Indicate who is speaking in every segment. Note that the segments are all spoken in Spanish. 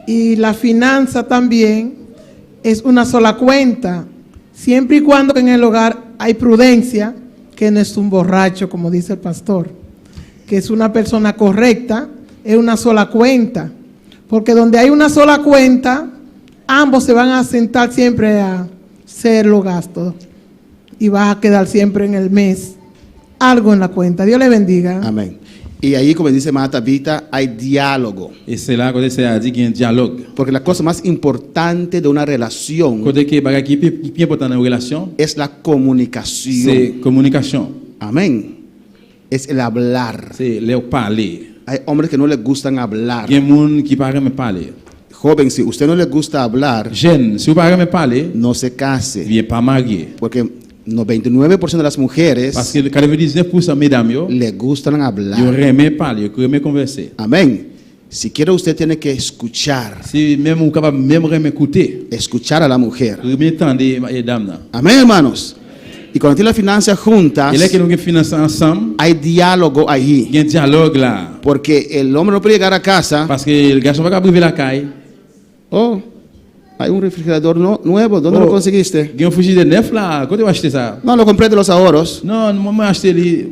Speaker 1: Y la finanza también es una sola cuenta, siempre y cuando en el hogar hay prudencia, que no es un borracho, como dice el pastor, que es una persona correcta, es una sola cuenta. Porque donde hay una sola cuenta, ambos se van a sentar siempre a hacer los gastos y vas a quedar siempre en el mes algo en la cuenta. Dios le bendiga.
Speaker 2: Amén. Y ahí, como dice Mata Vita, hay diálogo.
Speaker 3: Et c'est là que c'est à dire qu'il y a un dialogue.
Speaker 2: Porque la cosa más importante de una relación
Speaker 3: Côté que bagay qui est important dans une relation,
Speaker 2: es la comunicación.
Speaker 3: c'est communication.
Speaker 2: Amén. Es el hablar.
Speaker 3: C'est leur parler.
Speaker 2: Hay hombres que no les gustan hablar.
Speaker 3: Il y a des gens qui parlent me parler.
Speaker 2: Joven, si usted no le gusta hablar,
Speaker 3: Jeune, si vous parlez me parler,
Speaker 2: no se case.
Speaker 3: viens pas marier.
Speaker 2: Porque 99% de las mujeres
Speaker 3: Parce que 99% mesdames yo,
Speaker 2: le gustan
Speaker 3: yo
Speaker 2: hablar.
Speaker 3: aiment parler, yo aiment converser.
Speaker 2: Amén. Si quiere, usted tiene que escuchar.
Speaker 3: Si même vous capable même m'écouter,
Speaker 2: Escuchar a la mujer.
Speaker 3: vous m'entendez mesdames là.
Speaker 2: Amén, hermanos. Y cuando tiene la finanza juntas,
Speaker 3: Et là que nous finançons ensemble,
Speaker 2: hay diálogo
Speaker 3: il
Speaker 2: allí.
Speaker 3: y a un dialogue là.
Speaker 2: Porque el hombre no puede llegar a casa.
Speaker 3: Parce que le garçon va pas priver la caille.
Speaker 2: Oh, hay un refrigerador nuevo. ¿Dónde lo conseguiste?
Speaker 3: Il y a un frigidaire neuf là, quand tu vas acheter ça?
Speaker 2: No, lo compré de los ahorros.
Speaker 3: Non, moi acheter les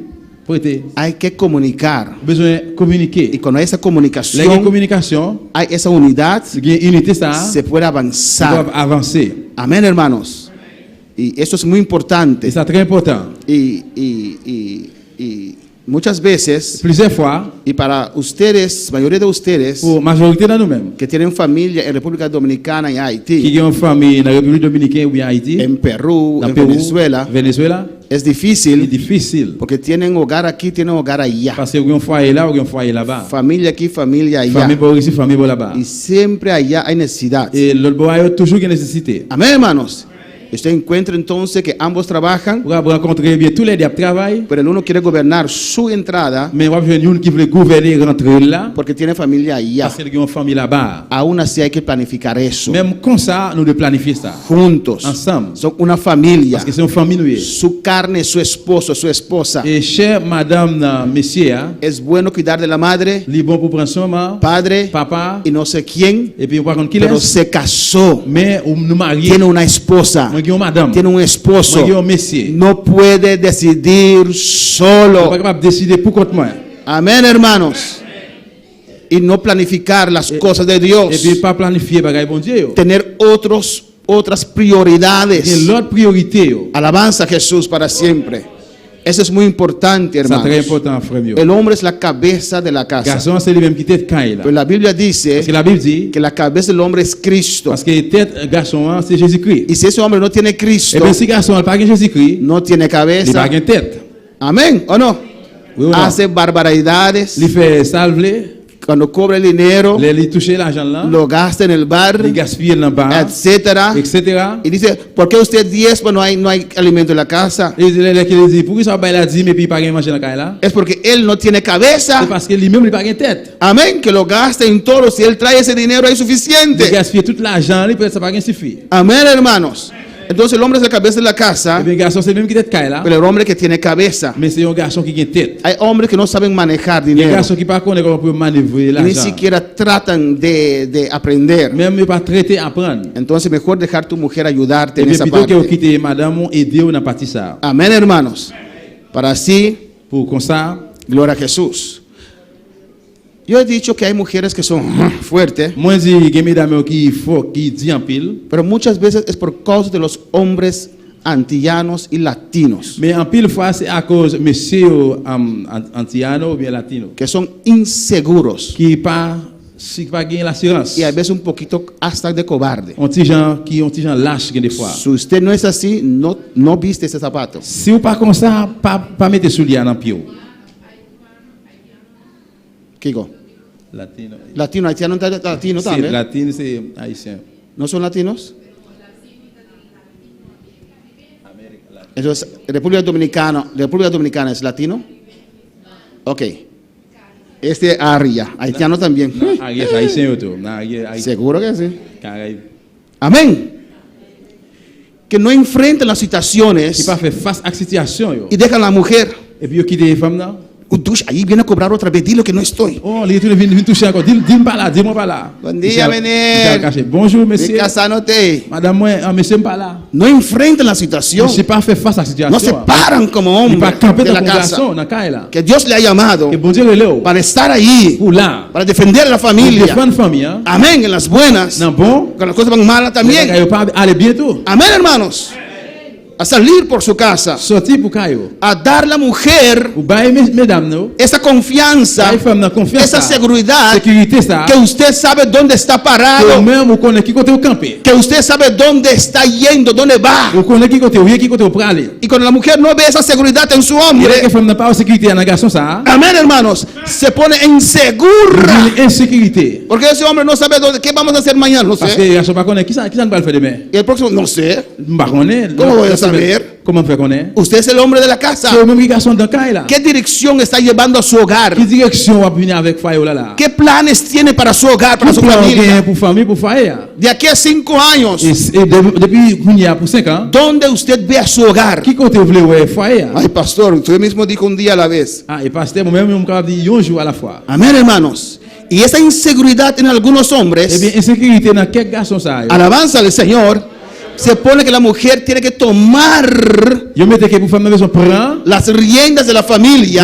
Speaker 3: prêter.
Speaker 2: Hay que comunicar.
Speaker 3: Besoin de communiquer.
Speaker 2: Y cuando hay esa
Speaker 3: La
Speaker 2: comunicación,
Speaker 3: communication,
Speaker 2: hay esa unidad,
Speaker 3: il y a unité ça,
Speaker 2: se puede
Speaker 3: on doit
Speaker 2: avanzar.
Speaker 3: avancer.
Speaker 2: Amén, hermanos. Y esto es muy importante.
Speaker 3: Et c'est très important.
Speaker 2: Y muchas veces,
Speaker 3: Plusieurs fois,
Speaker 2: y para ustedes, mayoría de ustedes
Speaker 3: pour majorité de nous-mêmes,
Speaker 2: que tienen familia en República Dominicana y
Speaker 3: qui
Speaker 2: Haití,
Speaker 3: ont une famille dans la République Dominicaine ou bien Haïti,
Speaker 2: en Perú,
Speaker 3: dans
Speaker 2: en
Speaker 3: Pérou,
Speaker 2: Venezuela,
Speaker 3: Venezuela,
Speaker 2: es
Speaker 3: c'est
Speaker 2: difícil
Speaker 3: difficile.
Speaker 2: porque tienen hogar aquí, tienen hogar allá.
Speaker 3: Parce que vous avez un foyer là ou un foyer là-bas.
Speaker 2: Familia aquí, familia
Speaker 3: Famille
Speaker 2: allá.
Speaker 3: pour ici, famille pour là-bas.
Speaker 2: Y siempre allá hay necesidad.
Speaker 3: Et l'autre bois a toujours une nécessité.
Speaker 2: Amén, hermanos. Usted encuentra entonces que ambos trabajan,
Speaker 3: Vous rencontrez bien tous les deux travail,
Speaker 2: pero el uno quiere gobernar su entrada
Speaker 3: mais vous avez une qui veut gouverner rentrer là,
Speaker 2: porque tiene familia allá.
Speaker 3: parce qu'il y a une famille là-bas.
Speaker 2: Aún así hay que planificar eso
Speaker 3: Même comme ça, nous devons planifier ça.
Speaker 2: juntos.
Speaker 3: Ensemble.
Speaker 2: Son una familia.
Speaker 3: Parce que c'est une famille nous.
Speaker 2: Su carne, su esposo, su esposa.
Speaker 3: Et chère madame, monsieur,
Speaker 2: Es bueno cuidar de la madre,
Speaker 3: il est bon pour prendre soin de
Speaker 2: padre
Speaker 3: papa,
Speaker 2: y no sé quién,
Speaker 3: et puis on va contre qui
Speaker 2: pero
Speaker 3: laisse.
Speaker 2: se casó.
Speaker 3: Mais nous marions.
Speaker 2: Tiene una esposa,
Speaker 3: Moi, qui est madame.
Speaker 2: tiene un esposo.
Speaker 3: Moi, qui est monsieur.
Speaker 2: No puede decidir
Speaker 3: Je ne
Speaker 2: solo.
Speaker 3: suis pas capable de décider pour contre moi.
Speaker 2: Amén, hermanos. Y no planificar las cosas de
Speaker 3: Et
Speaker 2: Dios.
Speaker 3: puis pas planifier bagaille bon Dieu. Yo.
Speaker 2: Tener otras
Speaker 3: Et
Speaker 2: prioridades.
Speaker 3: l'autre priorité, yo.
Speaker 2: Alabanza a Jesús para siempre. Eso es muy importante,
Speaker 3: C'est très
Speaker 2: hermanos.
Speaker 3: important, frère. Yo.
Speaker 2: El hombre es la cabeza de la casa.
Speaker 3: Garçon, c'est lui-même qui tête caille là.
Speaker 2: Pero la Biblia dice
Speaker 3: Parce que la Bible dit,
Speaker 2: que la cabeza del hombre es Cristo.
Speaker 3: parce que tête garçon, c'est Jésus-Christ.
Speaker 2: Y si ese hombre no tiene
Speaker 3: Et
Speaker 2: Cristo,
Speaker 3: bien si garçon n'a pas Jésus-Christ,
Speaker 2: no tiene
Speaker 3: il n'a
Speaker 2: cabeza.
Speaker 3: pas de tête.
Speaker 2: Amén, ¿o no?
Speaker 3: Oui ou non?
Speaker 2: Hace barbaridades.
Speaker 3: Il fait salver,
Speaker 2: Cuando cobra el dinero,
Speaker 3: il touche l'argent là,
Speaker 2: lo gasta en el bar,
Speaker 3: il gaspille dans le bar,
Speaker 2: etcétera.
Speaker 3: etc.
Speaker 2: Y dice, ¿por qué usted diezma? No hay alimento en la casa.
Speaker 3: Et il dit, pourquoi ça va la dîme et puis il pas manger dans la caille là?
Speaker 2: Es porque él no tiene
Speaker 3: C'est
Speaker 2: cabeza.
Speaker 3: parce que lui-même il n'a pas de tête.
Speaker 2: Amén, que lo gasta en todo. Si él trae ese dinero, hay
Speaker 3: Il
Speaker 2: suficiente.
Speaker 3: gaspille tout l'argent, il peut ça pas suffit.
Speaker 2: Amén, hermanos. Entonces el hombre es la cabeza de la
Speaker 3: Et
Speaker 2: casa,
Speaker 3: bien garçon c'est lui-même qui tête caille là,
Speaker 2: pero el hombre que tiene cabeza.
Speaker 3: mais c'est un garçon qui a tête.
Speaker 2: Hay hombres que no saben manejar
Speaker 3: Les
Speaker 2: dinero.
Speaker 3: garçons qui pas connaissent comment pour manœuvrer
Speaker 2: Ni
Speaker 3: l'argent.
Speaker 2: siquiera tratan de aprender.
Speaker 3: Même il pas traiter apprendre.
Speaker 2: Entonces mejor dejar tu mujer ayudarte
Speaker 3: Et
Speaker 2: en
Speaker 3: bien
Speaker 2: esa
Speaker 3: plutôt que vous
Speaker 2: parte.
Speaker 3: quitter madame ou aider ou dans partie ça.
Speaker 2: Amén, hermanos. Para así,
Speaker 3: Pour comme ça,
Speaker 2: gloria a Jesús. Yo he dicho que hay mujeres que son fuertes,
Speaker 3: moi je dis que mesdames qui faut qui dit en pile,
Speaker 2: pero muchas veces es por causa de los hombres antillanos y latinos,
Speaker 3: mais en pile fois c'est à cause monsieur antiano ou bien latino
Speaker 2: que son inseguros
Speaker 3: qui pas si pas gagner l'assurance.
Speaker 2: y a veces un poquito hasta de cobarde.
Speaker 3: On petit gens qui ont petit gens lâche des fois.
Speaker 2: Si usted no es así, no viste ese zapato.
Speaker 3: Si ou pas comme ça, pas mettre souliers dans pied.
Speaker 2: Kigo,
Speaker 3: Latino.
Speaker 2: latino, haitiano, latino
Speaker 3: C'est
Speaker 2: también.
Speaker 3: latino c'est haïtien.
Speaker 2: ¿No son latinos? Entonces, República Dominicana es latino. Ok. Este Arria, haitiano también.
Speaker 3: Ah, es haïtien tout. Na,
Speaker 2: Seguro que sí.
Speaker 3: carré.
Speaker 2: Amén. Que no enfrentan las
Speaker 3: Qui
Speaker 2: situaciones
Speaker 3: pas fait face à situation yo.
Speaker 2: y dejan a la mujer
Speaker 3: Et puis yo quitte les femmes là.
Speaker 2: Ahí viene a cobrar otra vez. Dile que no estoy.
Speaker 3: Oh, les retourne viennent toucher encore. Dis-moi pas là, dis-moi pas là.
Speaker 2: Buen día, Menel.
Speaker 3: Bonjour, monsieur.
Speaker 2: Casándote.
Speaker 3: Madame, moi, monsieur pas là.
Speaker 2: No enfrentan la
Speaker 3: Je
Speaker 2: situación.
Speaker 3: ne sais pas faire face à la situation.
Speaker 2: No se paran como
Speaker 3: Il
Speaker 2: hombres
Speaker 3: pas camper
Speaker 2: de
Speaker 3: dans
Speaker 2: la
Speaker 3: la
Speaker 2: casa.
Speaker 3: congregation, dans la caille là.
Speaker 2: Que Dios le ha llamado
Speaker 3: Que bon Dieu le lève.
Speaker 2: para estar ahí,
Speaker 3: Pour là.
Speaker 2: para defender a la
Speaker 3: Pour
Speaker 2: familia.
Speaker 3: défendre famille, hein.
Speaker 2: Amén, en las buenas.
Speaker 3: Non bon.
Speaker 2: Cuando las cosas van malas
Speaker 3: También.
Speaker 2: también.
Speaker 3: Allez bientôt.
Speaker 2: Amén, hermanos. A salir por su casa.
Speaker 3: Sortir pour caillou.
Speaker 2: A dar la mujer
Speaker 3: Pour bailler mesdames, non.
Speaker 2: esa confianza,
Speaker 3: Bailler femme dans confiance.
Speaker 2: esa seguridad,
Speaker 3: Sécurité ça.
Speaker 2: que usted sabe dónde está
Speaker 3: Que
Speaker 2: parado,
Speaker 3: même vous connaissez qui côté au camper.
Speaker 2: que usted sabe dónde está yendo, dónde va.
Speaker 3: Vous connaissez qui côté où qui côté au praler.
Speaker 2: Y cuando la mujer no ve esa seguridad en su
Speaker 3: Il y a
Speaker 2: hombre,
Speaker 3: que femme n'a pas de sécurité dans la garçon ça.
Speaker 2: amén, hermanos, se pone insegura.
Speaker 3: Il insécurité.
Speaker 2: Porque ese hombre no sabe dónde, qué vamos a hacer mañana, no
Speaker 3: Parce
Speaker 2: sé.
Speaker 3: que les garçons pas connaissent qui ça ne va le faire demain.
Speaker 2: Y el próximo, no sé.
Speaker 3: Pas connaître.
Speaker 2: ¿Cómo voy a saber?
Speaker 3: Comment faire connaître?
Speaker 2: Usted es el hombre de la casa.
Speaker 3: C'est le même garçon dans caille là.
Speaker 2: ¿Qué dirección está llevando a su hogar?
Speaker 3: Quelle direction va venir avec foyer là là?
Speaker 2: ¿Qué planes tiene para su hogar, para su
Speaker 3: Quel plan gain
Speaker 2: familia?
Speaker 3: pour famille pour foyer?
Speaker 2: De aquí a 5 años,
Speaker 3: Et depuis qu'on y a pour 5 ans,
Speaker 2: ¿dónde usted ve a su hogar?
Speaker 3: qui côté vous voulez ouais foyer?
Speaker 2: Ay, pastor, usted mismo dijo un día a la vez.
Speaker 3: Ah, et pasteur moi-même on capable dire un jour à la fois.
Speaker 2: Amén, hermanos. Y esa inseguridad en algunos
Speaker 3: Eh
Speaker 2: hombres,
Speaker 3: bien, insécurité dans quelques garçons ça.
Speaker 2: alabanza al Señor, se pone que la mujer tiene que tomar
Speaker 3: Yo mette que pour femme maison prend
Speaker 2: las riendas de la familia,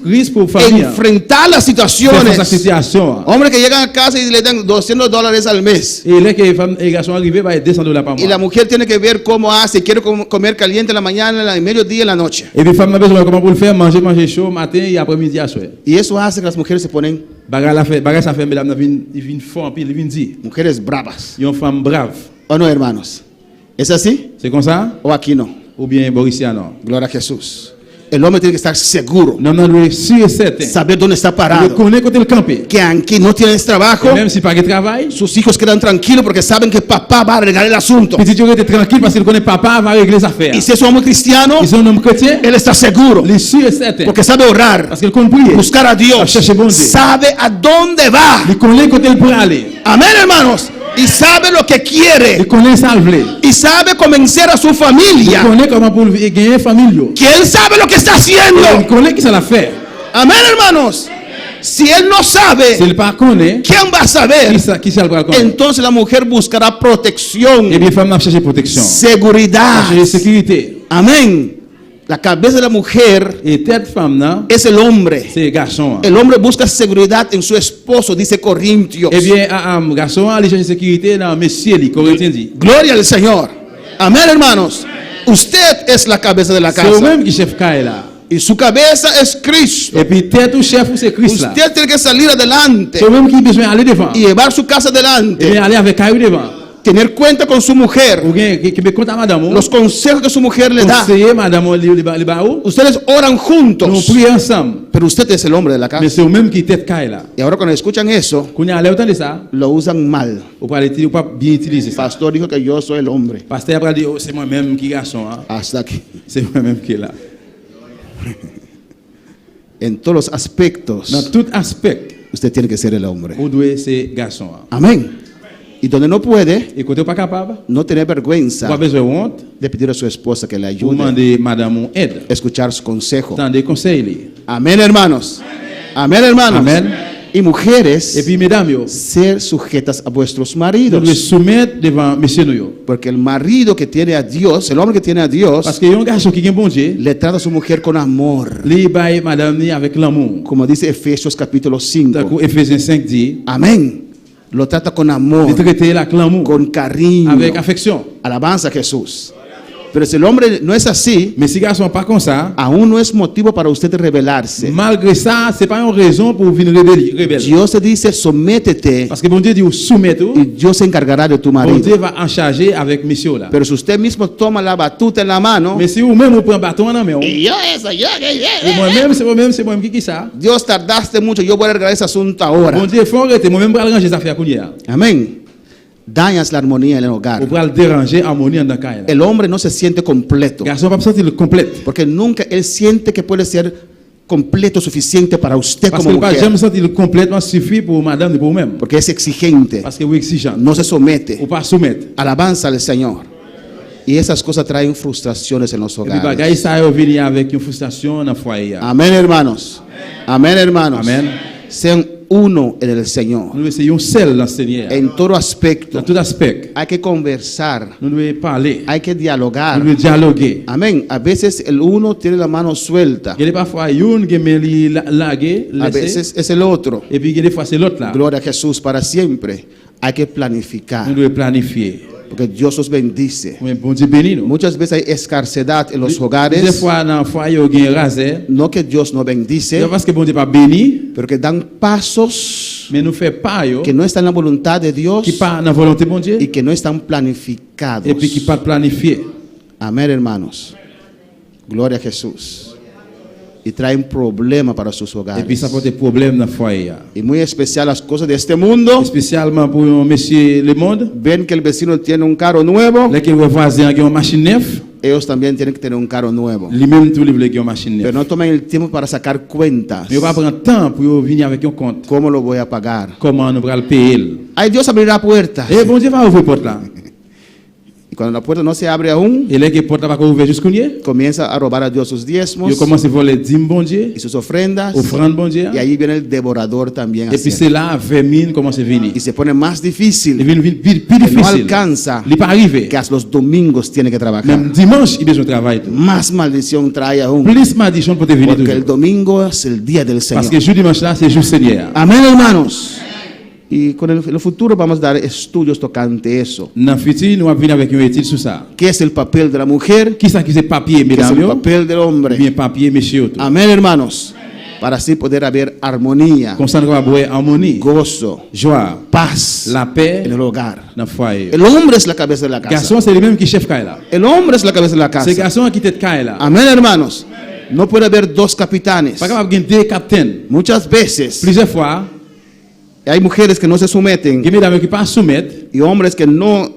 Speaker 3: risque pour famille.
Speaker 2: enfrentar las
Speaker 3: Faire face à
Speaker 2: situaciones.
Speaker 3: la situation.
Speaker 2: Hombres que llegan a casa y le dan $200 al mes.
Speaker 3: Et là que femme et garçon arrivé va $200 par
Speaker 2: Y la
Speaker 3: mois.
Speaker 2: mujer tiene que ver cómo hace. Quiere comer caliente en la mañana, en mediodía, en la noche.
Speaker 3: Et puis femme maison comment pour le faire manger chaud matin et après-midi à soir.
Speaker 2: Y eso hace que las mujeres se ponen
Speaker 3: Bagage ça fait mesdames il vient fort puis il vient dire.
Speaker 2: mujeres bravas.
Speaker 3: Une femme brave.
Speaker 2: ¿O no, hermanos? ¿Es así?
Speaker 3: C'est comme ça
Speaker 2: ¿O aquí no?
Speaker 3: ou bien Borisiano?
Speaker 2: Gloria a Jesús. El hombre tiene que estar seguro.
Speaker 3: Non non lui sûr et certain.
Speaker 2: Saber dónde está
Speaker 3: Il
Speaker 2: parado.
Speaker 3: connaît côté le camper.
Speaker 2: Que aunque no tienes trabajo,
Speaker 3: Et même si pas de travail,
Speaker 2: sus hijos quedan tranquilos porque saben que papá va a arreglar el asunto.
Speaker 3: petit Dieu était tranquille parce qu'il connaît papa va régler les affaires.
Speaker 2: Y si es un hombre cristiano,
Speaker 3: Ils sont un homme chrétien,
Speaker 2: él está seguro.
Speaker 3: il est sûr et certain
Speaker 2: Porque sabe orar,
Speaker 3: parce qu'il connaît prier.
Speaker 2: buscar a Dios,
Speaker 3: Chercher bon Dieu.
Speaker 2: sabe a dónde va.
Speaker 3: Il connaît côté le pour aller.
Speaker 2: Amén, hermanos. Y sabe lo que
Speaker 3: Il
Speaker 2: quiere.
Speaker 3: connaît ça le vle.
Speaker 2: Y sabe convencer a su
Speaker 3: Il
Speaker 2: familia
Speaker 3: connaît comment pour gagner famille.
Speaker 2: que él sabe lo que está
Speaker 3: Il
Speaker 2: haciendo.
Speaker 3: connaît qui ça l'a fait.
Speaker 2: Amén, hermanos. Si él no sabe,
Speaker 3: S'il pas connaît,
Speaker 2: ¿quién va a saber?
Speaker 3: qui ça le va connaître?
Speaker 2: Entonces la mujer buscará protección,
Speaker 3: Eh bien femme n'a cherché protection.
Speaker 2: seguridad.
Speaker 3: Chercher sécurité.
Speaker 2: Amén. La cabeza de la mujer
Speaker 3: Et tête femme là,
Speaker 2: es el hombre.
Speaker 3: c'est garçon.
Speaker 2: El hombre busca seguridad en su esposo, dice Corintios.
Speaker 3: Eh bien garçon il cherche sécurité dans monsieur les Corinthiens dit.
Speaker 2: Gloria al Señor. Amén, hermanos. Usted es la cabeza de la
Speaker 3: C'est eux
Speaker 2: casa.
Speaker 3: même qui chef caille là.
Speaker 2: Y su cabeza es Cristo.
Speaker 3: Et puis tête ou chef ou c'est Christ là.
Speaker 2: Usted tiene que salir adelante
Speaker 3: C'est eux même qui besoin aller devant.
Speaker 2: y llevar su casa
Speaker 3: Eh bien
Speaker 2: adelante.
Speaker 3: aller avec caille devant.
Speaker 2: Tener cuenta con su mujer.
Speaker 3: Ou bien qui me compte à madame.
Speaker 2: Los consejos que su mujer le da.
Speaker 3: Conseiller madame le baou.
Speaker 2: Ustedes oran
Speaker 3: Nous
Speaker 2: juntos.
Speaker 3: prions ensemble.
Speaker 2: Pero usted es el hombre de la
Speaker 3: Mais
Speaker 2: casa.
Speaker 3: c'est eux même qui tête caille là.
Speaker 2: Y ahora cuando escuchan eso,
Speaker 3: Quand on a l'air autant de ça,
Speaker 2: lo usan mal.
Speaker 3: ou pas bien utiliser ça.
Speaker 2: Pastor dijo que yo soy el hombre.
Speaker 3: Pasteur après dit oh, c'est moi-même qui garçon hein.
Speaker 2: Hasta aquí.
Speaker 3: C'est moi-même qui est là.
Speaker 2: En todos los aspectos,
Speaker 3: Dans tout aspect,
Speaker 2: usted tiene que ser el hombre.
Speaker 3: vous devez c'est garçon. Hein.
Speaker 2: Amén. Y donde no puede,
Speaker 3: Et quand vous pas capable,
Speaker 2: no tener
Speaker 3: vous
Speaker 2: vergüenza
Speaker 3: pas besoin de honte,
Speaker 2: de pedir a su esposa que le
Speaker 3: vous
Speaker 2: ayude
Speaker 3: demandez madame ou aide.
Speaker 2: a escuchar su consejo.
Speaker 3: Attendez conseil.
Speaker 2: Amén, hermanos. Amén, hermanos.
Speaker 3: Amén.
Speaker 2: Y mujeres,
Speaker 3: Et puis mesdames yo,
Speaker 2: ser sujetas a vuestros
Speaker 3: vous devez
Speaker 2: maridos.
Speaker 3: soumettre devant monsieur nous yo.
Speaker 2: Porque el marido que tiene a Dios, el hombre que tiene a Dios,
Speaker 3: Parce que un garçon qui est bon Dieu,
Speaker 2: le trata a su mujer con amor.
Speaker 3: lui baille madame ni avec l'amour.
Speaker 2: Como dice Efesios capítulo
Speaker 3: Tant
Speaker 2: 5.
Speaker 3: que Ephésiens 5 dit,
Speaker 2: Amén. Lo trata con
Speaker 3: de
Speaker 2: amor,
Speaker 3: traiter avec l'amour,
Speaker 2: con cariño.
Speaker 3: avec affection.
Speaker 2: Alabanza a Jesús. Pero si el hombre no es así,
Speaker 3: Mais si garçon pas comme ça,
Speaker 2: aún no es motivo para usted rebelarse.
Speaker 3: malgré ça, c'est pas une raison pour venir rebelle.
Speaker 2: Dios te dice, sométete
Speaker 3: Parce que bon Dieu dit soumettre,
Speaker 2: y Dios se encargará de tu
Speaker 3: bon
Speaker 2: marido.
Speaker 3: Dieu va en charger avec monsieur là.
Speaker 2: Pero si usted mismo toma la batuta en la mano,
Speaker 3: Mais si vous-même vous prenez bâton en la main,
Speaker 2: y yo eso,
Speaker 3: et moi-même c'est moi-même qui ça.
Speaker 2: Dios tardaste mucho, yo voy a arreglar ese asunto ahora.
Speaker 3: Bon Dieu faut arrêter, moi-même pour arranger les affaires qu'on y a.
Speaker 2: Amén. Dañas la armonía en el hogar.
Speaker 3: Pour le déranger harmonie dans le cas.
Speaker 2: El hombre no se siente completo,
Speaker 3: Garçon pas sentir le complète.
Speaker 2: porque nunca él siente que puede ser completo, suficiente para usted
Speaker 3: Parce
Speaker 2: como
Speaker 3: que pas
Speaker 2: mujer,
Speaker 3: jamais sentir le complètement suffit pour madame et pour vous-même.
Speaker 2: porque es exigente,
Speaker 3: Parce que vous exigeant.
Speaker 2: no se somete.
Speaker 3: Ou pas soumettre.
Speaker 2: Alabanza al Señor. Y esas cosas traen frustraciones en los
Speaker 3: Et puis bagay
Speaker 2: hogares.
Speaker 3: ça yo vini avec une frustration dans foyer.
Speaker 2: Amén, hermanos. Amén, hermanos.
Speaker 3: Amen.
Speaker 2: Sean uno en el Señor.
Speaker 3: Nous devons un seul dans le Seigneur.
Speaker 2: En todo aspecto.
Speaker 3: Dans tout aspect.
Speaker 2: Hay que conversar.
Speaker 3: Nous devons parler.
Speaker 2: Hay que
Speaker 3: Nous
Speaker 2: dialogar.
Speaker 3: devons dialoguer.
Speaker 2: Amén. A veces el uno tiene la mano suelta.
Speaker 3: Il y a parfois une qui met li laguer,
Speaker 2: A
Speaker 3: laisser.
Speaker 2: veces es el otro.
Speaker 3: Et puis il y a des fois c'est l'autre là.
Speaker 2: Gloria a Jesús para siempre. Hay que
Speaker 3: Nous
Speaker 2: planificar.
Speaker 3: devons planifier.
Speaker 2: Porque Dios os bendice.
Speaker 3: Mais bon Dieu bénit nous.
Speaker 2: Muchas veces hay escasedad en los
Speaker 3: Des
Speaker 2: hogares.
Speaker 3: fois dans foyer yo gen rasé.
Speaker 2: No que Dios no bendice,
Speaker 3: C'est parce que bon Dieu pas béni,
Speaker 2: pero que dan pasos
Speaker 3: mais nous fait pas yo
Speaker 2: que no están en la voluntad de Dios
Speaker 3: qui pas dans volonté bon Dieu
Speaker 2: y que no están planificados.
Speaker 3: et puis qui pas planifié.
Speaker 2: Amén, hermanos. Gloria a Jesús. Y traen problema para sus
Speaker 3: Et puis ça
Speaker 2: hogares.
Speaker 3: porte des problèmes dans foyer.
Speaker 2: Y muy especial las cosas de este mundo.
Speaker 3: Spécialement pour un monsieur le monde,
Speaker 2: Ven que el vecino tiene un carro nuevo,
Speaker 3: les qui voisin a une machine neuve,
Speaker 2: ellos también tienen que tener un carro nuevo.
Speaker 3: lui-même tout livre qui une machine
Speaker 2: Pero
Speaker 3: neuve.
Speaker 2: no tomen el tiempo para sacar cuentas.
Speaker 3: Mais on va prendre temps pour venir avec un compte.
Speaker 2: ¿Cómo lo voy a pagar?
Speaker 3: Comment nous allons payer?
Speaker 2: Ay, Dios abrirá puertas.
Speaker 3: Et bon Dieu va ouvrir porte là.
Speaker 2: Y cuando la puerta no se abre aún,
Speaker 3: Et les qui porte là pas ouvrir jusqu'au nier.
Speaker 2: comienza a robar a Dios sus
Speaker 3: Yo
Speaker 2: diezmos
Speaker 3: commence à voler 10 bon Dieu,
Speaker 2: y sus ofrendas.
Speaker 3: offrande bon Dieu.
Speaker 2: Y ahí viene el devorador también. a
Speaker 3: Et puis
Speaker 2: hacer.
Speaker 3: c'est là vermine commence à venir.
Speaker 2: Y se pone más
Speaker 3: Il
Speaker 2: difícil
Speaker 3: vient plus
Speaker 2: que no
Speaker 3: difficile.
Speaker 2: alcanza
Speaker 3: Il pas arrivé.
Speaker 2: que hasta los domingos tiene que trabajar.
Speaker 3: Même dimanche, il besoin de travail.
Speaker 2: Más maldición trae aún.
Speaker 3: Plus maldition pour te venir
Speaker 2: Porque el
Speaker 3: toujours.
Speaker 2: domingo es el día del
Speaker 3: Parce
Speaker 2: Señor.
Speaker 3: que jour dimanche là, c'est jour Seigneur.
Speaker 2: Amén, hermanos. Y con el futuro vamos a dar estudios tocante eso.
Speaker 3: Dans le futur, nous allons venir avec une étude sur ça.
Speaker 2: ¿Qué es el papel de la mujer?
Speaker 3: Qui ça qui c'est papier,
Speaker 2: ¿Qué es
Speaker 3: mesdames?
Speaker 2: el
Speaker 3: yo?
Speaker 2: papel del hombre?
Speaker 3: Bien papier, messieurs. tout.
Speaker 2: Amén, hermanos. Para así poder haber armonía,
Speaker 3: Comme ça, nous allons avoir harmonie,
Speaker 2: gozo,
Speaker 3: joie,
Speaker 2: paz
Speaker 3: la paix
Speaker 2: en el hogar.
Speaker 3: dans le foyer.
Speaker 2: El hombre es la cabeza de la casa.
Speaker 3: Garçon, c'est lui-même qui chef Kaila. là.
Speaker 2: El hombre es la cabeza de la
Speaker 3: C'est
Speaker 2: casa.
Speaker 3: garçon qui tête Kaila. là.
Speaker 2: Amén, hermanos. No puede haber dos capitanes.
Speaker 3: Pas capable de gagner deux capitaines.
Speaker 2: Muchas veces
Speaker 3: Plusieurs fois,
Speaker 2: hay mujeres que no se
Speaker 3: il y
Speaker 2: someten
Speaker 3: a mesdames qui pas soumettre.
Speaker 2: y hombres que no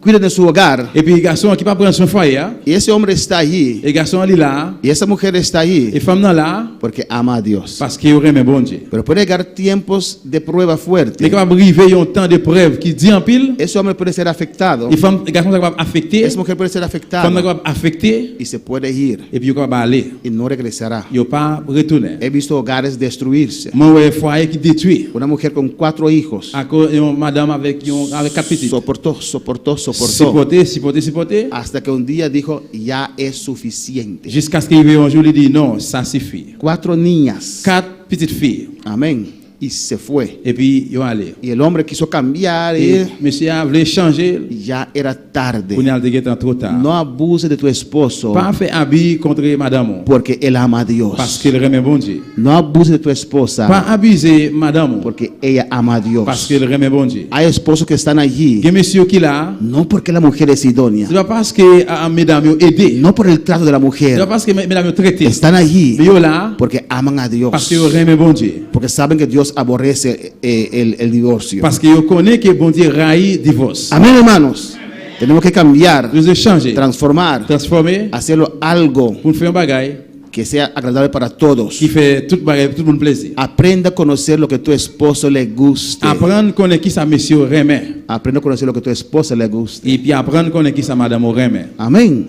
Speaker 2: cuidan de su hogar.
Speaker 3: Et puis garçon qui pas prendre son foyer.
Speaker 2: Y ese hombre está allí
Speaker 3: Et garçon il est là.
Speaker 2: y esa mujer está
Speaker 3: Et
Speaker 2: allí
Speaker 3: femme là
Speaker 2: porque ama a Dios.
Speaker 3: parce qu'il aime bon Dieu.
Speaker 2: Pero puede llegar tiempos de prueba
Speaker 3: Il est
Speaker 2: fuerte.
Speaker 3: capable de arriver un temps d'épreuve qui dit en pile.
Speaker 2: Ese hombre puede ser afectado.
Speaker 3: Et femme, garçon est capable affecté.
Speaker 2: Esa mujer puede ser
Speaker 3: Femme est
Speaker 2: afectada
Speaker 3: capable affecté.
Speaker 2: y se puede ir
Speaker 3: Et puis il est capable d'aller.
Speaker 2: y no regresará.
Speaker 3: Il pas retourner.
Speaker 2: He visto hogares destruirse.
Speaker 3: Moi, ouais, foyer qui détruit.
Speaker 2: Una mujer con 4 hijos
Speaker 3: À cause de madame avec 4 petits.
Speaker 2: soportó
Speaker 3: Supporter.
Speaker 2: hasta que un día dijo ya es suficiente.
Speaker 3: Jusqu'à ce qu'il arrive un jour, il dit non, ça suffit.
Speaker 2: 4 niñas.
Speaker 3: 4 petites filles.
Speaker 2: Amén. Y se fue.
Speaker 3: Et puis, ils ont allé.
Speaker 2: Y el hombre quiso cambiar
Speaker 3: Et
Speaker 2: y
Speaker 3: monsieur a voulu changer.
Speaker 2: ya era tarde.
Speaker 3: Pour nous dire trop tard.
Speaker 2: No abuse de tu esposo
Speaker 3: Pas faire habit contre madame.
Speaker 2: porque él ama a Dios.
Speaker 3: Parce qu'il aime bon Dieu.
Speaker 2: No abuse de tu
Speaker 3: Pas
Speaker 2: esposa
Speaker 3: abuser madame.
Speaker 2: porque ella ama a Dios.
Speaker 3: Parce qu'il aime bon Dieu.
Speaker 2: Hay esposos que están allí
Speaker 3: Il y a monsieur qui là.
Speaker 2: no porque la mujer es idónea,
Speaker 3: C'est pas parce que mesdames ont aidé.
Speaker 2: no por el trato de la
Speaker 3: C'est pas
Speaker 2: mujer.
Speaker 3: parce que mesdames ont traité.
Speaker 2: Están allí
Speaker 3: Mais ils là
Speaker 2: porque aman a Dios.
Speaker 3: parce qu'ils aiment bon Dieu.
Speaker 2: Porque saben que Dios aborrece el divorcio.
Speaker 3: Parce qu'ils connaissent que bon Dieu raille divorce.
Speaker 2: Amén, hermanos. Tenemos que cambiar,
Speaker 3: Nous devons changer,
Speaker 2: transformar,
Speaker 3: transformer
Speaker 2: hacerlo algo
Speaker 3: pour faire un bagage
Speaker 2: que sea agradable para todos.
Speaker 3: qui fait tout bagage, tout le monde plaisir.
Speaker 2: Aprenda a conocer lo que tu esposo le guste.
Speaker 3: Apprendre qu'on est qui ça monsieur remet.
Speaker 2: Aprenda a conocer lo que tu esposa le guste.
Speaker 3: Et puis apprendre qu'on est qui ça madame remet.
Speaker 2: Amén.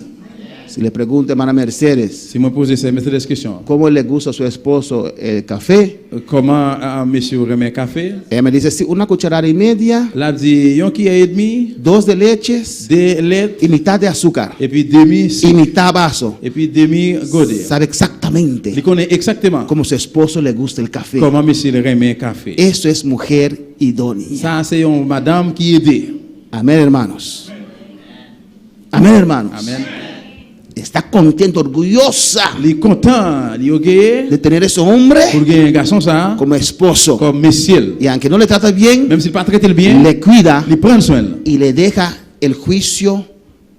Speaker 2: Si le pregunta a hermana Mercedes
Speaker 3: Si moi poser ces questions,
Speaker 2: cómo le gusta a su esposo el café,
Speaker 3: comment monsieur remet café?
Speaker 2: ella me dice, sí, una cucharada y media,
Speaker 3: Là dit yon qui est demi,
Speaker 2: 2 de leches
Speaker 3: de lait
Speaker 2: y mitad de azúcar
Speaker 3: et puis demi
Speaker 2: y
Speaker 3: sucre,
Speaker 2: mitad vaso.
Speaker 3: et puis demi godé.
Speaker 2: Sabe exactamente
Speaker 3: Il connaît exactement
Speaker 2: cómo su esposo le gusta el café.
Speaker 3: comment monsieur remet café.
Speaker 2: Eso es mujer idónea.
Speaker 3: Ça c'est une madame qui aide.
Speaker 2: Amén, hermanos. Amén, hermanos.
Speaker 3: Amen.
Speaker 2: Está contenta, orgullosa
Speaker 3: Il est content, il est orgueilleux
Speaker 2: de tener ese hombre
Speaker 3: pour gagner un garçon ça
Speaker 2: como esposo.
Speaker 3: comme monsieur.
Speaker 2: Y aunque no le trata bien,
Speaker 3: Même s'il pas traité le bien,
Speaker 2: le cuida
Speaker 3: il prend soin.
Speaker 2: y le deja el juicio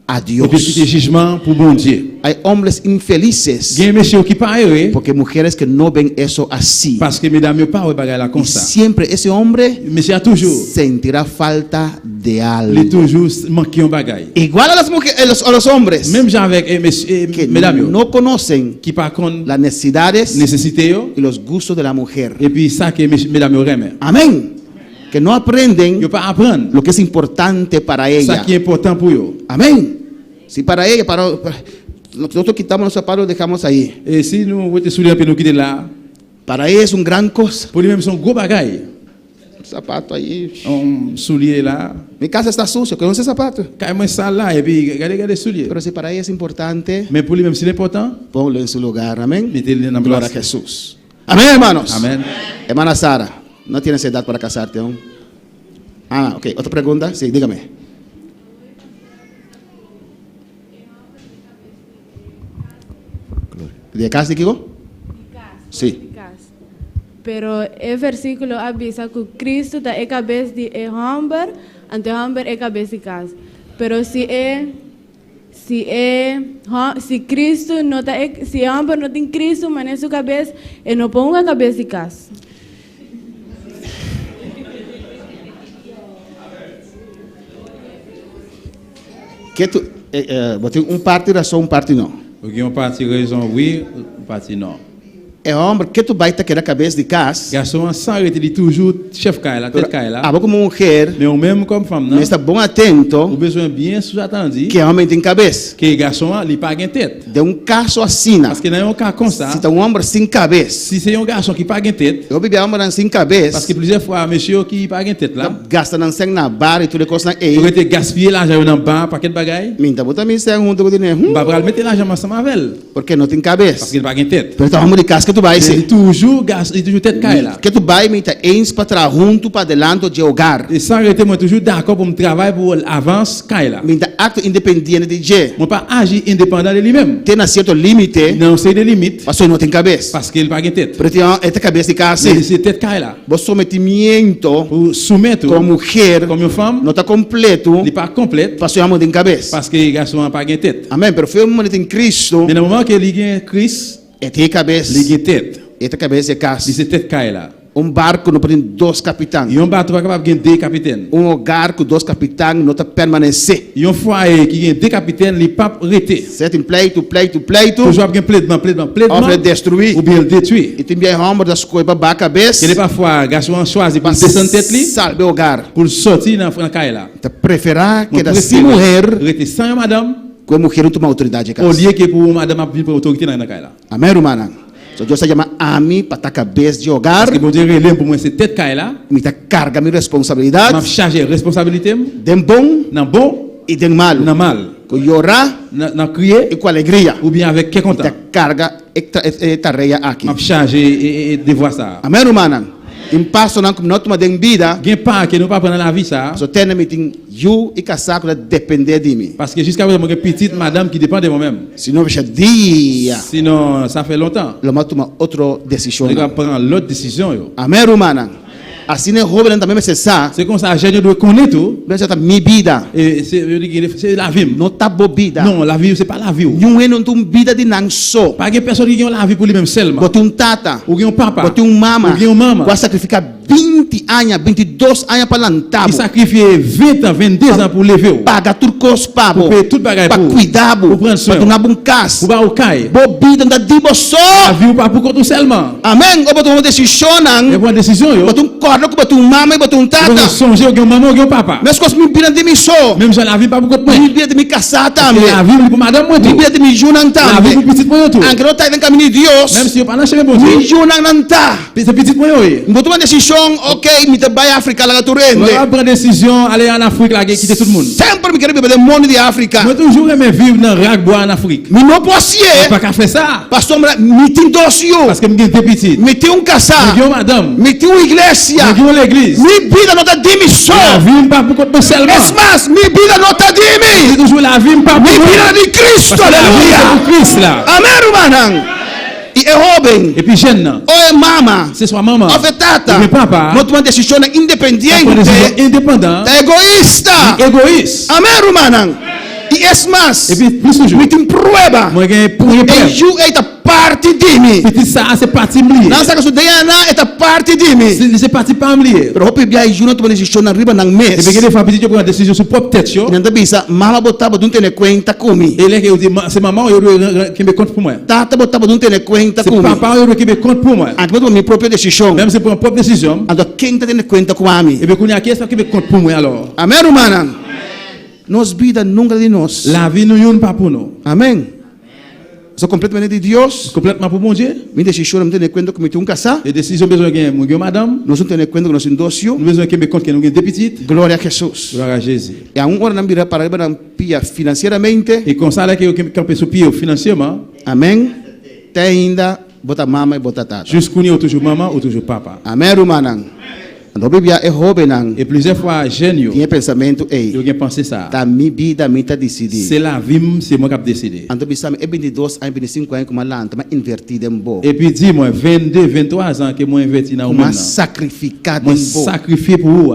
Speaker 2: a
Speaker 3: Et puis il
Speaker 2: Dios.
Speaker 3: fait jugement pour bon Dieu.
Speaker 2: Hay hombres infelices
Speaker 3: Il y a un monsieur qui pas erré
Speaker 2: porque mujeres que no ven eso así.
Speaker 3: parce que mesdames ne pas regarder la
Speaker 2: Y
Speaker 3: comme ça.
Speaker 2: siempre ese hombre
Speaker 3: Monsieur a toujours,
Speaker 2: sentirá falta de
Speaker 3: il est
Speaker 2: algo.
Speaker 3: toujours manqué un bagage.
Speaker 2: Igual a las mujeres, a los hombres
Speaker 3: Même gens avec
Speaker 2: que
Speaker 3: mesdames
Speaker 2: no conocen
Speaker 3: qui par contre
Speaker 2: las necesidades
Speaker 3: nécessité yo,
Speaker 2: y los gustos de la mujer.
Speaker 3: et puis ça que mesdames aiment.
Speaker 2: Amén. que no aprenden
Speaker 3: Yo pas apprendre.
Speaker 2: lo que es importante para
Speaker 3: Ça
Speaker 2: ella.
Speaker 3: qui est important pour eux.
Speaker 2: Amén. Si para ella, nosotros quitamos los zapatos, dejamos ahí.
Speaker 3: Et si nous mettons souliers et nous quitter là,
Speaker 2: Para ella es un gran cosa.
Speaker 3: pour lui-même, son gros bagaille.
Speaker 2: Zapato ahí.
Speaker 3: On soulier là.
Speaker 2: Mi casa está sucia, que no ese zapato.
Speaker 3: Caille-moi ça là, et puis regardez souliers.
Speaker 2: Pero si para ella es importante,
Speaker 3: Mais pour lui-même, c'est important,
Speaker 2: ponlo en su lugar. Amén.
Speaker 3: mettez-le dans la
Speaker 2: Gloria a
Speaker 3: place.
Speaker 2: Jesús. Amén, hermanos.
Speaker 3: Amen.
Speaker 2: Hermana Sara, no tienes edad para casarte aún. Ah, ok. ¿Otra pregunta? Sí, dígame. ¿De casa, digo? Sí.
Speaker 4: Pero el versículo avisa que Cristo está en cabeza de hombre, ante hombre en cabeza de casa. Pero si Cristo no está, si hombre no tiene Cristo en su cabeza, él no ponga a cabeza de casa.
Speaker 2: Que tu, un parte razão, um parte não.
Speaker 3: Porque une partie raison oui, une partie non.
Speaker 2: É homem, que tu vai ter que a cabeça de casa.
Speaker 3: Garçon sans arrêter de toujours chef Kaila, tête Kaila.
Speaker 2: Ah, como mulher,
Speaker 3: Mais ou même comme femme, non?
Speaker 2: mas está bom atento
Speaker 3: Ou besoin bien sous-attendu
Speaker 2: que homem tem cabeça.
Speaker 3: que garçon il pas gain tête.
Speaker 2: De um caso assim,
Speaker 3: Parce que dans un cas comme ça,
Speaker 2: se tá um homem sem cabeça,
Speaker 3: si c'est un garçon qui pas gain tête,
Speaker 2: eu bebi homem sem
Speaker 3: parce
Speaker 2: cabeça,
Speaker 3: que plusieurs fois monsieur qui pas gain tête là,
Speaker 2: gasta não sem na bar e tudo coisa
Speaker 3: il
Speaker 2: aí.
Speaker 3: aurait gaspiller l'argent dans banc paquet de bagaille.
Speaker 2: Minta botar me sem um do dinheiro,
Speaker 3: Bah pral mettre l'argent ensemble avec elle
Speaker 2: porque não tem
Speaker 3: parce
Speaker 2: cabeça.
Speaker 3: qu'il pas gain tête.
Speaker 2: Pero tá homem de casa que tu vai
Speaker 3: C'est
Speaker 2: ser.
Speaker 3: toujours toujours tête Kaila.
Speaker 2: Que tu vai me tá ens para trás junto para delante de hogar.
Speaker 3: Et sans arrêter moi toujours d'accord pour me travailler pour avance Kaila.
Speaker 2: Minta acto independente de je.
Speaker 3: Moi pas agir indépendant de lui-même.
Speaker 2: Tem certo limite,
Speaker 3: Non, c'est des limites
Speaker 2: parce que não tem cabeça.
Speaker 3: parce qu'il pas gain tête.
Speaker 2: Pero tem esta cabeça de casa.
Speaker 3: Mais c'est tête Kaila.
Speaker 2: O sometimento
Speaker 3: Pour soumettre
Speaker 2: como mulher
Speaker 3: comme une femme,
Speaker 2: não está completo,
Speaker 3: il pas complète
Speaker 2: parce que homem tem cabeça.
Speaker 3: parce que les garçons pas gain tête.
Speaker 2: Amém. Pero foi um momento em Cristo,
Speaker 3: Mais dans le moment que il gain Christ,
Speaker 2: é ter cabeça.
Speaker 3: il gain tête.
Speaker 2: Esta cabeça é casa.
Speaker 3: C'est tête Kaila.
Speaker 2: Barco não tem dois capitães.
Speaker 3: Et un bateau pas capable gain deux capitaines.
Speaker 2: Hogar com dois capitães não está permanecer.
Speaker 3: Et un foyer qui gain deux capitaines, il pas arrêter.
Speaker 2: Certo? Em pleito.
Speaker 3: Toujours gain plaidement,
Speaker 2: Ou para destruir.
Speaker 3: ou bien le détruire.
Speaker 2: E tem bem homem das coisas para a cabeça.
Speaker 3: Il est parfois garçon choisi pour descendre tête li
Speaker 2: Salve o hogar.
Speaker 3: pour sortir dans Kaila.
Speaker 2: Te preferar que
Speaker 3: Moi,
Speaker 2: da
Speaker 3: préfère
Speaker 2: si mulher,
Speaker 3: arrêter sans madame
Speaker 2: com a mulher não toma autoridade em
Speaker 3: au
Speaker 2: casa.
Speaker 3: lieu que pour madame a vir pour autorité dans Kaila.
Speaker 2: Amém, irmã? So Deus chama a mim para estar cabeça de hogar.
Speaker 3: Parce que bon Dieu relève pour moi c'est tête Kaila.
Speaker 2: Me tá carga minha
Speaker 3: M'a
Speaker 2: responsabilidade.
Speaker 3: chargé responsabilité
Speaker 2: Dem bom
Speaker 3: dans bon,
Speaker 2: e dem mal.
Speaker 3: dans mal,
Speaker 2: Com chorar
Speaker 3: dans crier
Speaker 2: e com alegria.
Speaker 3: ou bien avec quel content.
Speaker 2: Da carga e tarefa aqui.
Speaker 3: M'a chargé et devoir ça.
Speaker 2: Amém, irmã? Em passo não como não toma dem vida.
Speaker 3: Gain pas que nous pas prendre la vie ça
Speaker 2: So tem me tem you e casar para depender de mim.
Speaker 3: parce que jusqu'à présent j'ai une petite madame qui dépend de moi-même.
Speaker 2: Se não veja dia,
Speaker 3: Sinon ça fait longtemps.
Speaker 2: lo mais toma outra decisão.
Speaker 3: On doit prendre l'autre décision yo.
Speaker 2: Amém, irmã? Assim é jovem também me cessar.
Speaker 3: C'est comme ça je dois connaître tout
Speaker 2: Veja tá minha vida.
Speaker 3: et c'est la vie.
Speaker 2: Não tá bobida.
Speaker 3: Non, la vie c'est pas la vie.
Speaker 2: Não é não tem vida de não só.
Speaker 3: Pas une personne qui a la vie pour lui-même seulement.
Speaker 2: Bote tata.
Speaker 3: Ou un papa.
Speaker 2: Bote mama.
Speaker 3: Ou une maman.
Speaker 2: Vai sacrificar 20 anos, 22 anos para lantar.
Speaker 3: Qui sacrifie 20 ans, 22 ans pour lever.
Speaker 2: Paga tudo cos pabo.
Speaker 3: Pour payer toute bagaille
Speaker 2: Para
Speaker 3: pour.
Speaker 2: cuidar,
Speaker 3: Pour prendre soin.
Speaker 2: para dar um cas.
Speaker 3: Pour pas au caille.
Speaker 2: Bobida não dibo
Speaker 3: La
Speaker 2: só.
Speaker 3: vie ou pas pour contre seulement.
Speaker 2: Amém. Ou bote uma decisão.
Speaker 3: Et prendre décision yo.
Speaker 2: Bote corda, bote mama, bote
Speaker 3: Pour
Speaker 2: tata.
Speaker 3: songer au maman ou au papa.
Speaker 2: Mas coisas me viram de mim só.
Speaker 3: Même si la vie pas pour contre moi.
Speaker 2: Me viram de me casar
Speaker 3: La
Speaker 2: também.
Speaker 3: vie pour madame moi
Speaker 2: Me
Speaker 3: tout.
Speaker 2: viram de me junar
Speaker 3: La vie pour
Speaker 2: também.
Speaker 3: petite moi tout.
Speaker 2: Anche não tá indo caminho de Deus.
Speaker 3: Même si on pas dans chemin bon
Speaker 2: Me
Speaker 3: Dieu.
Speaker 2: junar não tá.
Speaker 3: C'est petite moi yo.
Speaker 2: Bote uma decisão, ok, me vai à África lá
Speaker 3: On
Speaker 2: turende.
Speaker 3: va prendre décision aller en Afrique là quitter tout le monde.
Speaker 2: Sempre me quero beber do mundo de África.
Speaker 3: Moi toujours aimer vivre dans Ragbois en Afrique.
Speaker 2: Me não posso ir.
Speaker 3: Pas qu'à faire ça
Speaker 2: Pastor, me tem docio.
Speaker 3: parce que me des petites.
Speaker 2: Me tem casar.
Speaker 3: Me madame.
Speaker 2: Me tem igreja.
Speaker 3: Me l'église.
Speaker 2: Me vida não tá de mim só.
Speaker 3: La vie pas pour contre seulement.
Speaker 2: Es mais, me vida não tá de
Speaker 3: C'est
Speaker 2: mim.
Speaker 3: toujours la vie pas pour
Speaker 2: Me vida de Cristo.
Speaker 3: parce que la vie c'est
Speaker 2: Aleluia.
Speaker 3: pour Christ là.
Speaker 2: Amém, irmão. E é jovem.
Speaker 3: Et puis jeune là,
Speaker 2: Ou é mama.
Speaker 3: c'est soit maman.
Speaker 2: Ou é tata.
Speaker 3: Ou é papa.
Speaker 2: Não toma decisão
Speaker 3: Prendre
Speaker 2: independente.
Speaker 3: décision indépendant,
Speaker 2: É egoísta.
Speaker 3: égoïste.
Speaker 2: Amém, irmão. E es mais.
Speaker 3: Et puis plus toujours.
Speaker 2: Me tem prueba.
Speaker 3: Moi j'ai pour
Speaker 2: E
Speaker 3: preuve.
Speaker 2: ju eita parte di me.
Speaker 3: Petit ça, c'est parti m'lié.
Speaker 2: Non sa che su DNA è parte di me.
Speaker 3: C'est parti pas m'lié.
Speaker 2: Però hopi bia i giuno tu decision arriba nang
Speaker 3: Et
Speaker 2: mes.
Speaker 3: bien, des fois, petit, tu prends une décision sur propre tête, yo.
Speaker 2: Nanda bisa mama botaba non tene conta comi.
Speaker 3: Et là, c'est maman qui me compte pour moi.
Speaker 2: Tata botaba non tene conta
Speaker 3: C'est
Speaker 2: comi.
Speaker 3: papa qui me compte pour moi.
Speaker 2: Anche mo mi propria decisione.
Speaker 3: Même si c'est pour une propre décision.
Speaker 2: Ando quem tene conta com ami.
Speaker 3: Et bien, qu'on y a qui est-ce qui me compte pour moi alors?
Speaker 2: Amen, romana. Nos vida nunca de nós.
Speaker 3: La vie, nous y'en pas pour nous.
Speaker 2: Amen. Sou completamente de Deus.
Speaker 3: Complètement pour mon Dieu.
Speaker 2: Mi decisione non tene conta come tu un casa.
Speaker 3: Les décisions besoin de mon Dieu, madame.
Speaker 2: Nós não tene conta que nós indócio.
Speaker 3: Nous besoin que me compte que nous avons des petites.
Speaker 2: Glória a Jesus.
Speaker 3: Gloire à Jésus.
Speaker 2: E a hora não vira para não pia financeiramente.
Speaker 3: Et comme ça, là, que vous campez sur pied financièrement,
Speaker 2: Amém. Te ainda bota mama e bota tata.
Speaker 3: jusqu'où nous toujours maman ou toujours papa.
Speaker 2: Amém, romana. Ando bibia é jovem não.
Speaker 3: Et plusieurs fois, jeune,
Speaker 2: Tinha pensamento ei.
Speaker 3: yo gen pensé ça.
Speaker 2: Da mi vida mi tá decidir.
Speaker 3: C'est la vie, c'est moi qui ai décidé.
Speaker 2: Ando bisame e 22 anos, 25 anos como lanta, mas invertido em bo.
Speaker 3: Et puis dis-moi, 22, 23 ans que moi investi dans le
Speaker 2: Uma
Speaker 3: monde.
Speaker 2: sacrificado
Speaker 3: Moi
Speaker 2: em bo.
Speaker 3: sacrifié pour vous.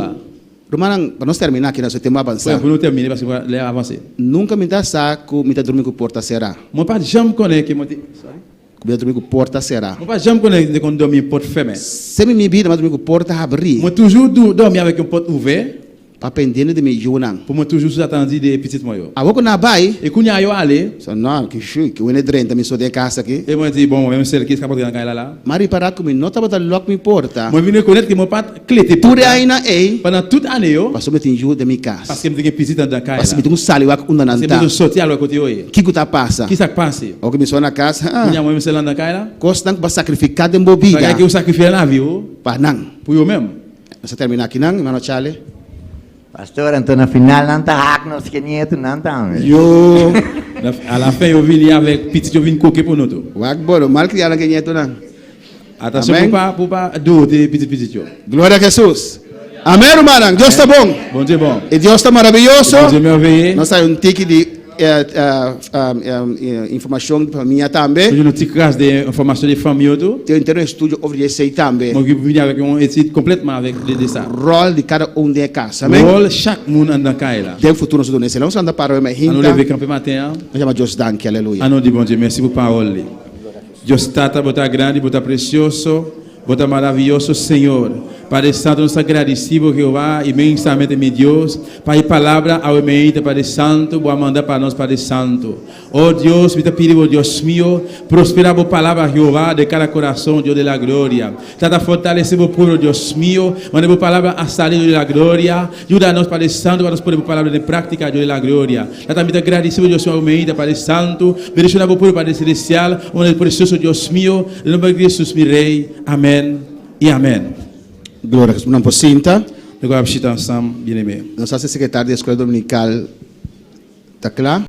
Speaker 2: Romana, para nós terminar aqui nós temos avançar.
Speaker 3: Pour nous terminer parce que l'air avancé.
Speaker 2: Nunca me dá saco, me dá dormir com porta será.
Speaker 3: Moi pas jamais connais que moi
Speaker 2: Me dá dormir com porta será.
Speaker 3: moi pas jamais connais que qu'on dormir porte fermée.
Speaker 2: Sempre me vida, mas dormir com porta abrir.
Speaker 3: Moi toujours dormir avec une porte ouverte
Speaker 2: Para pendendo de me junang.
Speaker 3: pour moi toujours sous attendu des petites moyens.
Speaker 2: A pouco na bai,
Speaker 3: Et quand y a yo aller
Speaker 2: só não, que chique, que o drenta me sou de casa aqui.
Speaker 3: et moi dis bon même celle qui est capable de rentrer là.
Speaker 2: Mari para comigo, não tava da lock me porta.
Speaker 3: Moi venir connaître que moi pas clé te
Speaker 2: Por aí na ei,
Speaker 3: pendant toute année yo
Speaker 2: passou me tinha de minha
Speaker 3: parce
Speaker 2: casa.
Speaker 3: que me petite dans la
Speaker 2: Parce que
Speaker 3: caille.
Speaker 2: me tinha sali wak unda
Speaker 3: C'est
Speaker 2: nanta.
Speaker 3: besoin sortir à l'autre côté yo.
Speaker 2: Que que tá passa?
Speaker 3: Qui ça passe?
Speaker 2: O que me sou na casa,
Speaker 3: Il y a
Speaker 2: ah,
Speaker 3: moi même celle dans la caille là.
Speaker 2: costa para sacrificar de bobida.
Speaker 3: Bagay que vous sacrifiez la vie yo
Speaker 2: Pa nang.
Speaker 3: pour eux même.
Speaker 2: Nós terminar aqui nang, mano Charlie.
Speaker 5: Pastor, então na final não tá nos que nieto não tá.
Speaker 2: Yo,
Speaker 3: À la fin yo venir avec petit yo venir coquer pour nous tout.
Speaker 2: wak bolo, mal que ela que nieto nang.
Speaker 3: Attention
Speaker 2: Amen.
Speaker 3: pour pas douter petit yo.
Speaker 2: Glória a Jesus. Amém, irmão. Deus está bom.
Speaker 3: Bon Dieu bon.
Speaker 2: E Deus está maravilhoso.
Speaker 3: Bon Dieu merveilleux.
Speaker 2: Nós temos tique de informação para mim também.
Speaker 3: J'ai une petite classe d'information des familles tout.
Speaker 2: Tenho um estúdio over esse aí também.
Speaker 3: Moi qui venir avec une étude complètement avec de ça.
Speaker 2: Rol de cada de casa. Amém.
Speaker 3: Rôle chaque monde dans caille là.
Speaker 2: Tem futuro nós donamos. Não anda para o mais
Speaker 3: À nous
Speaker 2: hinta.
Speaker 3: lever camper matin.
Speaker 2: Nós chamamos Deus danke, aleluia.
Speaker 3: À nous dire bon Dieu merci pour parole. Dios tata bota grande, bota precioso, bota maravilloso Senhor. Padre Santo, nos agradecemos Jehová inmensamente, mi Dios. Pai, palavra ao meio, Padre Santo, boa mandar para nós, Padre Santo. Oh Deus, me te pedimos, Deus mío, prospera a palavra Jehová de cada coração, Deus de la glória. Tata fortalecer o povo, Deus mío, manda a palavra a salir de la glória. Ajuda-nos, Padre Santo, para nós poder a palavra de prática, Deus de la glória. Tata me te agradecemos, Deus ao meio, Padre Santo. Bendicionar o povo, Padre Celestial, onde precioso Deus mío, em nome de Jesus, mi Rei. Amém e amém.
Speaker 2: Glória a Jesus. Não pocinta.
Speaker 3: Agora, vamos ensemble, bien-aimés.
Speaker 2: Nossa secretária da escola dominical está claro?